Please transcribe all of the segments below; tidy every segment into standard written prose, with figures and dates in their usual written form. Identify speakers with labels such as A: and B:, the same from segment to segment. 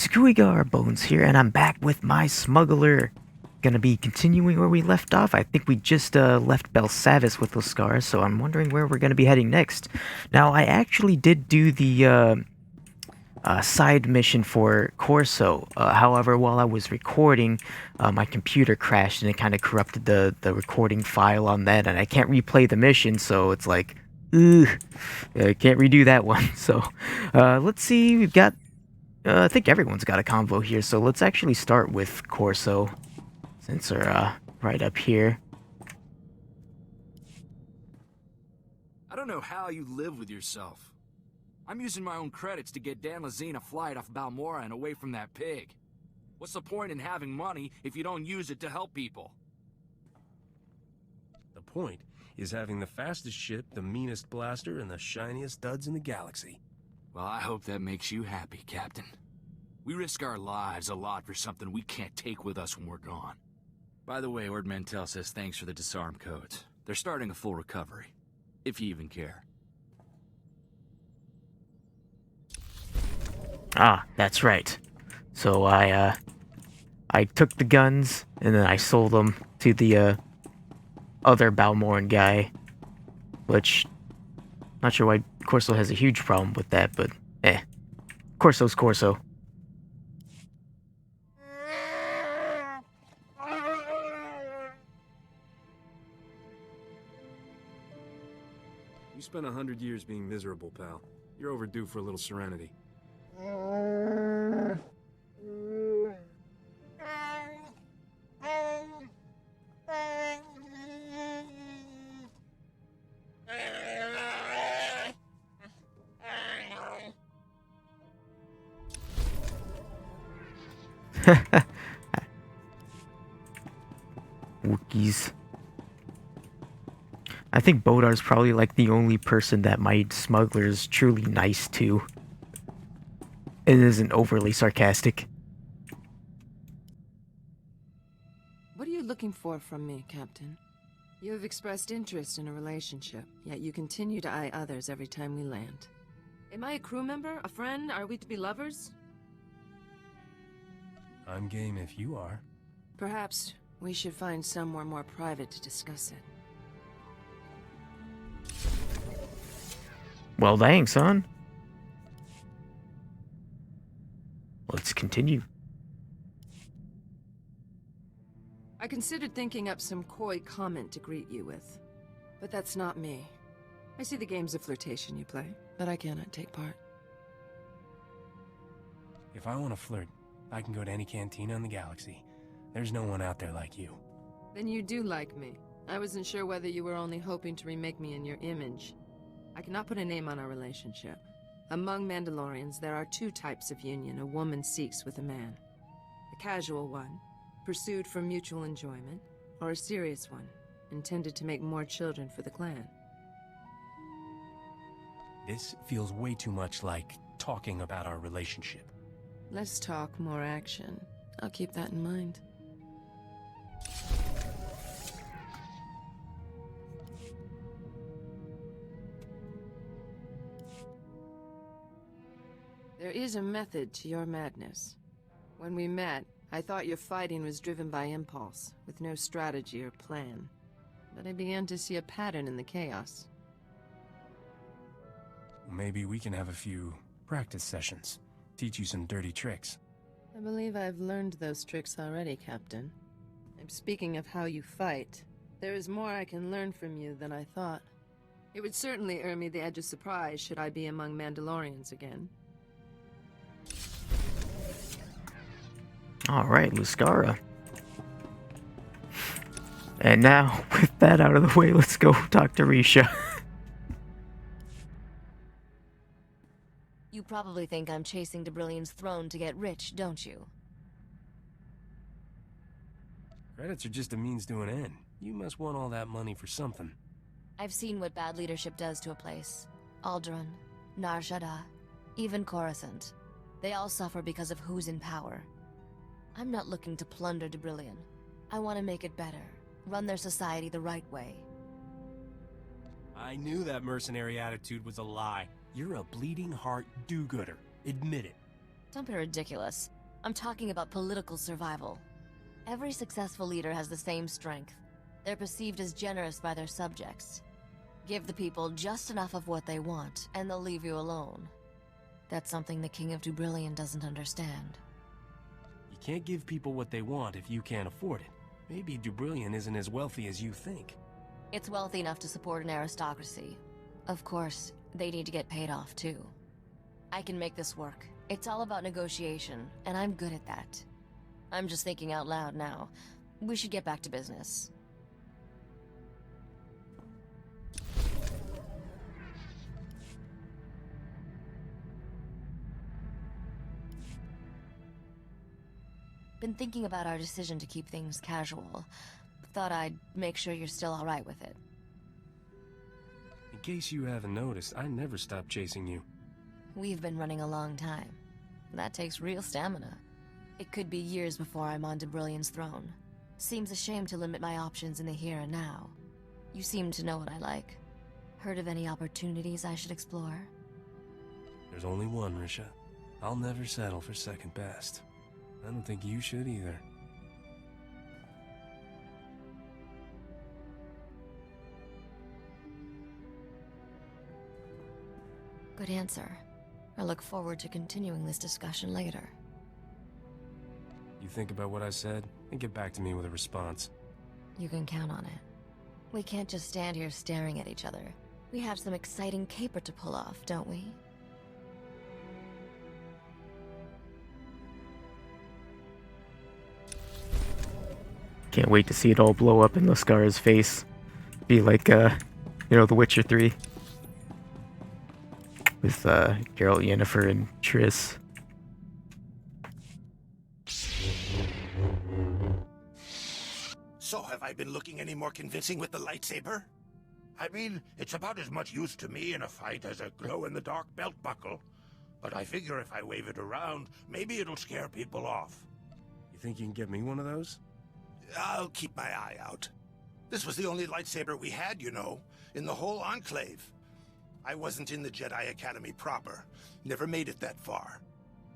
A: Squeagar Bones here, and I'm back with my smuggler. Gonna be continuing where we left off. I think we just left Belsavis with those scars, so I'm wondering where we're gonna be heading next. Now, I actually did do the side mission for Corso. However, while I was recording, my computer crashed and it kind of corrupted the recording file on that, and I can't replay the mission, so it's like, ugh, I can't redo that one. So, let's see, we've got I think everyone's got a convo here, so let's actually start with Corso, since we're right up here.
B: I don't know how you live with yourself. I'm using my own credits to get Dan Lazine a flight off Balmora and away from that pig. What's the point in having money if you don't use it to help people?
C: The point is having the fastest ship, the meanest blaster, and the shiniest duds in the galaxy.
B: Well, I hope that makes you happy, Captain. We risk our lives a lot for something we can't take with us when we're gone. By the way, Ord Mantell says thanks for the disarm codes. They're starting a full recovery. If you even care.
A: Ah, that's right. So I took the guns, and then I sold them to the, other Balmoran guy. Which, not sure why Corso has a huge problem with that, but Corso's Corso.
C: You spent 100 years being miserable, pal. You're overdue for a little serenity.
A: Wookiees. I think Bodar's probably like the only person that my smuggler is truly nice to. It isn't overly sarcastic.
D: What are you looking for from me, Captain? You have expressed interest in a relationship, yet you continue to eye others every time we land. Am I a crew member? A friend? Are we to be lovers?
C: I'm game if you are.
D: Perhaps we should find somewhere more private to discuss it.
A: Well, dang, son. Let's continue.
D: I considered thinking up some coy comment to greet you with, but that's not me. I see the games of flirtation you play, but I cannot take part.
C: If I want to flirt, I can go to any cantina in the galaxy. There's no one out there like you.
D: Then you do like me. I wasn't sure whether you were only hoping to remake me in your image. I cannot put a name on our relationship. Among Mandalorians, there are two types of union a woman seeks with a man. A casual one, pursued for mutual enjoyment, or a serious one, intended to make more children for the clan.
C: This feels way too much like talking about our relationship.
D: Less talk, more action. I'll keep that in mind. There is a method to your madness. When we met, I thought your fighting was driven by impulse, with no strategy or plan. But I began to see a pattern in the chaos.
C: Maybe we can have a few practice sessions. Teach you some dirty tricks.
D: I believe I've learned those tricks already, Captain. And speaking of how you fight, there is more I can learn from you than I thought. It would certainly earn me the edge of surprise should I be among Mandalorians again.
A: Alright, Luscara. And now, with that out of the way, let's go talk to Risha.
E: You probably think I'm chasing Debrillion's throne to get rich, don't you?
C: Credits are just a means to an end. You must want all that money for something.
E: I've seen what bad leadership does to a place. Aldrin, Nar Shaddaa, even Coruscant. They all suffer because of who's in power. I'm not looking to plunder Debrillion. I want to make it better. Run their society the right way.
C: I knew that mercenary attitude was a lie. You're a bleeding heart do-gooder. Admit it.
E: Don't be ridiculous. I'm talking about political survival. Every successful leader has the same strength. They're perceived as generous by their subjects. Give the people just enough of what they want, and they'll leave you alone. That's something the King of Dubrillion doesn't understand.
F: You can't give people what they want if you can't afford it. Maybe Dubrillion isn't as wealthy as you think.
E: It's wealthy enough to support an aristocracy. Of course, they need to get paid off too. I can make this work. It's all about negotiation, and I'm good at that. I'm just thinking out loud now. We should get back to business. Been thinking about our decision to keep things casual. Thought I'd make sure you're still alright with it.
F: In case you haven't noticed, I never stopped chasing you.
E: We've been running a long time. That takes real stamina. It could be years before I'm on Dubrillion's throne. Seems a shame to limit my options in the here and now. You seem to know what I like. Heard of any opportunities I should explore?
F: There's only one, Risha. I'll never settle for second best. I don't think you should either.
E: Good answer. I look forward to continuing this discussion later.
F: You think about what I said, and get back to me with a response.
E: You can count on it. We can't just stand here staring at each other. We have some exciting caper to pull off, don't we?
A: Can't wait to see it all blow up in Lascara's face. Be like, The Witcher 3. With, Geralt, Yennefer, and Triss.
G: So have I been looking any more convincing with the lightsaber? I mean, it's about as much use to me in a fight as a glow-in-the-dark belt buckle. But I figure if I wave it around, maybe it'll scare people off.
F: You think you can get me one of those?
G: I'll keep my eye out. This was the only lightsaber we had, in the whole Enclave. I wasn't in the Jedi Academy proper. Never made it that far.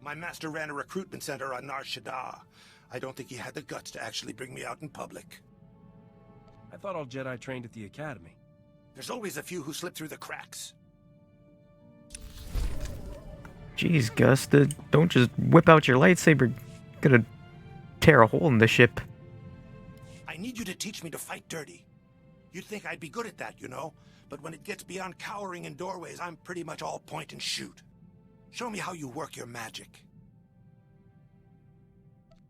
G: My master ran a recruitment center on Nar Shaddaa. I don't think he had the guts to actually bring me out in public.
F: I thought all Jedi trained at the Academy.
G: There's always a few who slip through the cracks.
A: Jeez, Gus, don't just whip out your lightsaber. Gonna tear a hole in the ship.
G: I need you to teach me to fight dirty. You'd think I'd be good at that, but when it gets beyond cowering in doorways, I'm pretty much all point and shoot. Show me how you work your magic.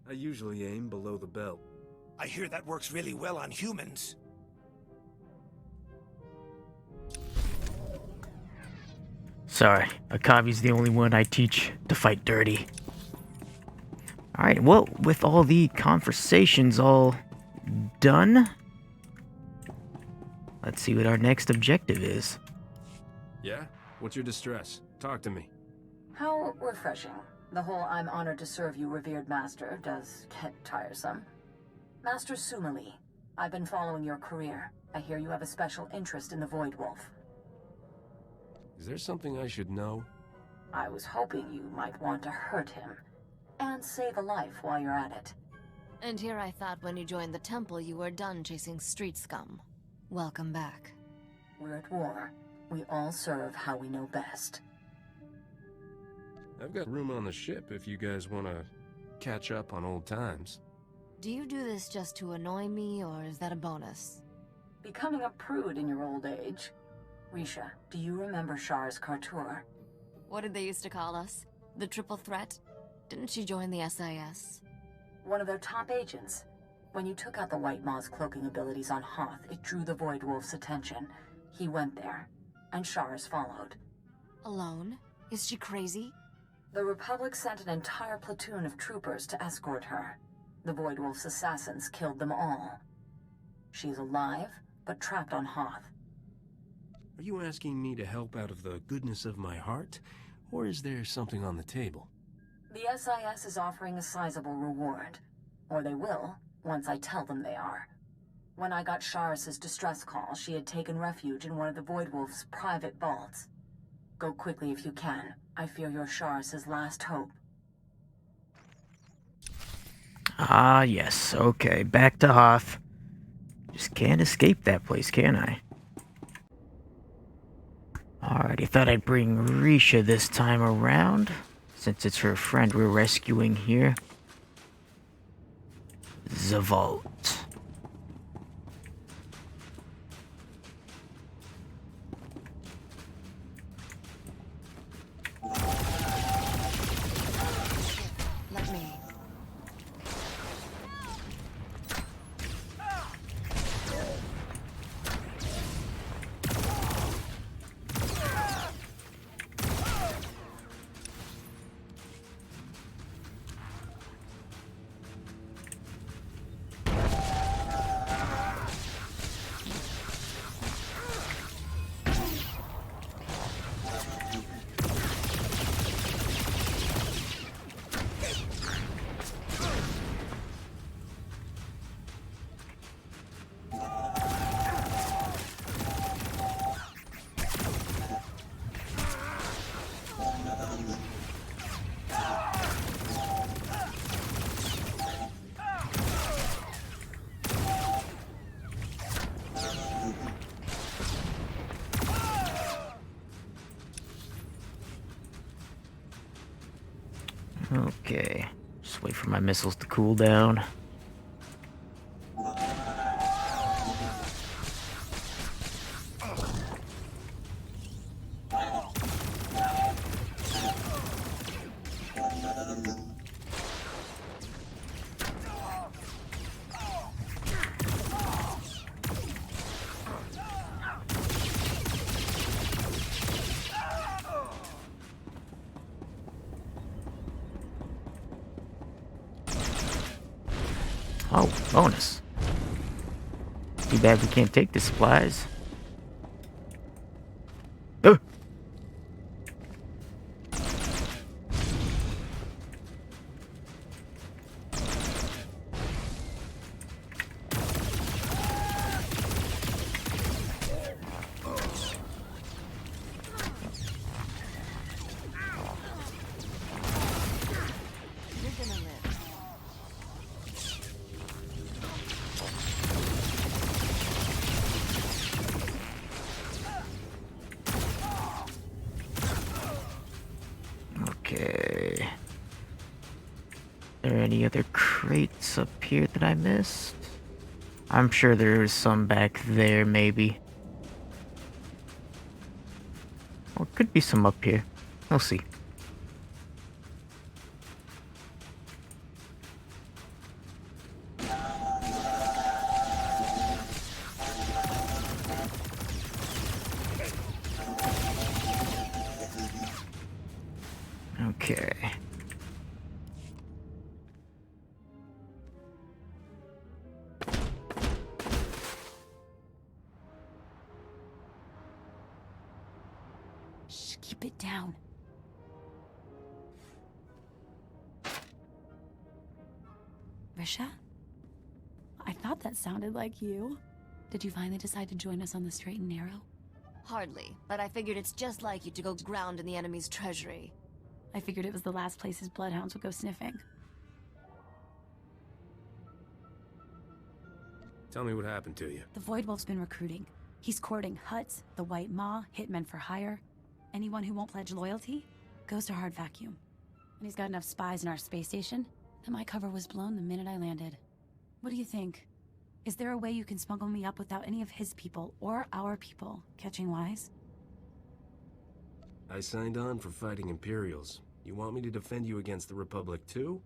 C: I usually aim below the belt.
G: I hear that works really well on humans.
A: Sorry, Akavi's the only one I teach to fight dirty. Alright, well, with all the conversations all done, let's see what our next objective is.
F: Yeah? What's your distress? Talk to me.
H: How refreshing. The whole "I'm honored to serve you, revered master" does get tiresome. Master Sumali, I've been following your career. I hear you have a special interest in the Void Wolf.
F: Is there something I should know?
H: I was hoping you might want to hurt him. And save a life while you're at it.
E: And here I thought when you joined the temple you were done chasing street scum. Welcome back.
H: We're at war. We all serve how we know best.
F: I've got room on the ship if you guys want to catch up on old times.
E: Do you do this just to annoy me, or is that a bonus?
H: Becoming a prude in your old age. Risha, do you remember Shar's Kartur?
E: What did they used to call us? The triple threat? Didn't she join the SIS?
H: One of their top agents. When you took out the White Maw's cloaking abilities on Hoth, it drew the Void Wolf's attention. He went there, and Shars followed.
E: Alone? Is she crazy?
H: The Republic sent an entire platoon of troopers to escort her. The Void Wolf's assassins killed them all. She's alive, but trapped on Hoth.
F: Are you asking me to help out of the goodness of my heart, or is there something on the table?
H: The SIS is offering a sizable reward. Or they will, once I tell them they are. When I got Sharis's distress call, she had taken refuge in one of the Void Wolf's private vaults. Go quickly if you can. I fear you're Sharis's last hope.
A: Ah, yes. Okay, back to Hoth. Just can't escape that place, can I? Alrighty, thought I'd bring Risha this time around, since it's her friend we're rescuing here. The vault.
E: Let me.
A: Okay, just wait for my missiles to cool down. Oh, bonus. Too bad we can't take the supplies. Oh!
E: You're gonna live.
A: Okay. Are there any other crates up here that I missed? I'm sure there's some back there, maybe. Or could be some up here. We'll see. Okay.
I: Shh, keep it down. Risha? I thought that sounded like you. Did you finally decide to join us on the straight and narrow?
E: Hardly, but I figured it's just like you to go ground in the enemy's treasury.
I: I figured it was the last place his bloodhounds would go sniffing.
C: Tell me what happened to you.
I: The Void Wolf's been recruiting. He's courting Huts, the White Maw, hitmen for hire. Anyone who won't pledge loyalty goes to hard vacuum. And he's got enough spies in our space station that my cover was blown the minute I landed. What do you think? Is there a way you can smuggle me up without any of his people or our people catching wise?
F: I signed on for fighting Imperials. You want me to defend you against the Republic too?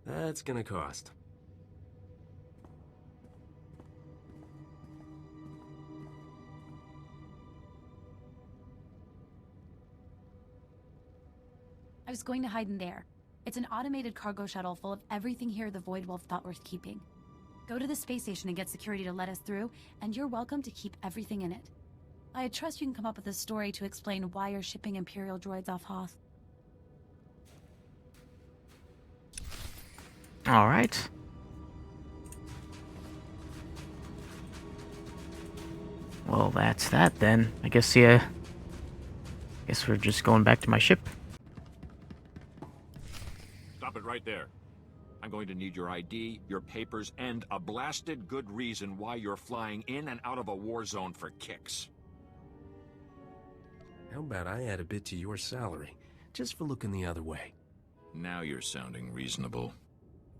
F: That's gonna cost.
I: I was going to hide in there. It's an automated cargo shuttle full of everything here the Void Wolf thought worth keeping. Go to the space station and get security to let us through, and you're welcome to keep everything in it. I trust you can come up with a story to explain why you're shipping Imperial droids off Hoth.
A: Alright. Well, that's that then. I guess, yeah. Guess we're just going back to my ship.
J: Stop it right there. I'm going to need your ID, your papers, and a blasted good reason why you're flying in and out of a war zone for kicks.
F: How about I add a bit to your salary, just for looking the other way?
J: Now you're sounding reasonable.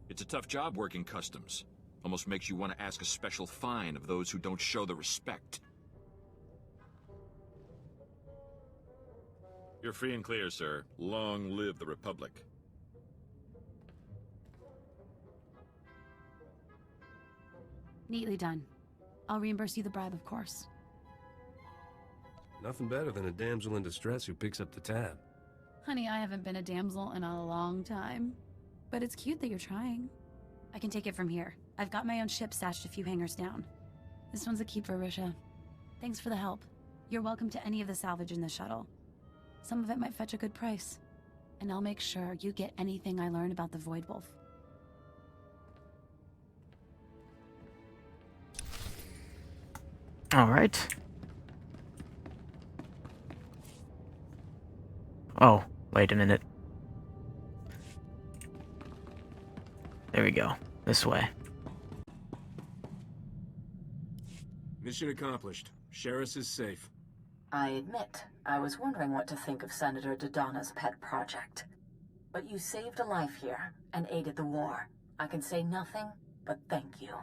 J: It's a tough job working customs. Almost makes you want to ask a special fine of those who don't show the respect. You're free and clear, sir. Long live the Republic.
I: Neatly done. I'll reimburse you the bribe, of course.
F: Nothing better than a damsel in distress who picks up the tab.
I: Honey, I haven't been a damsel in a long time. But it's cute that you're trying. I can take it from here. I've got my own ship stashed a few hangars down. This one's a keeper, Risha. Thanks for the help. You're welcome to any of the salvage in the shuttle. Some of it might fetch a good price. And I'll make sure you get anything I learn about the Void Wolf.
A: All right. Oh, wait a minute. There we go. This way.
C: Mission accomplished. Sheriff is safe.
H: I admit, I was wondering what to think of Senator Dodonna's pet project. But you saved a life here, and aided the war. I can say nothing but thank you.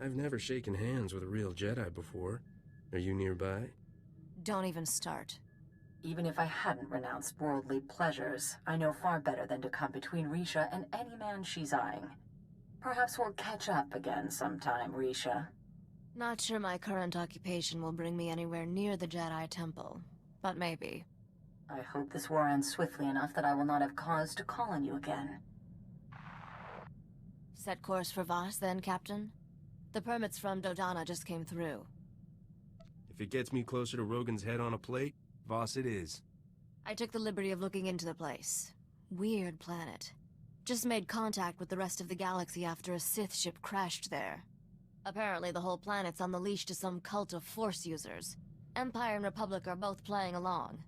F: I've never shaken hands with a real Jedi before. Are you nearby?
E: Don't even start.
H: Even if I hadn't renounced worldly pleasures, I know far better than to come between Risha and any man she's eyeing. Perhaps we'll catch up again sometime, Risha.
E: Not sure my current occupation will bring me anywhere near the Jedi Temple, but maybe.
H: I hope this war ends swiftly enough that I will not have cause to call on you again.
E: Set course for Voss then, Captain? The permits from Dodonna just came through.
F: If it gets me closer to Rogan's head on a plate, Voss it is.
E: I took the liberty of looking into the place. Weird planet. Just made contact with the rest of the galaxy after a Sith ship crashed there. Apparently the whole planet's on the leash to some cult of Force users. Empire and Republic are both playing along.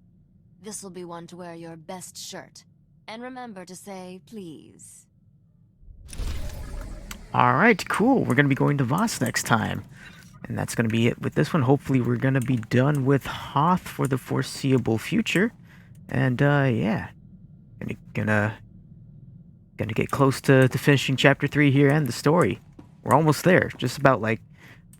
E: This'll be one to wear your best shirt. And remember to say please.
A: Alright, cool. We're going to be going to Voss next time. And that's going to be it with this one. Hopefully we're going to be done with Hoth for the foreseeable future. And, yeah. Gonna get close to finishing Chapter 3 here and the story. We're almost there. Just about, like,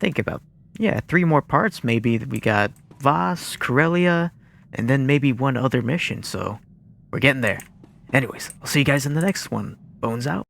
A: think about, yeah, 3 more parts maybe. We got Voss, Corellia, and then maybe one other mission. So, we're getting there. Anyways, I'll see you guys in the next one. Bones out.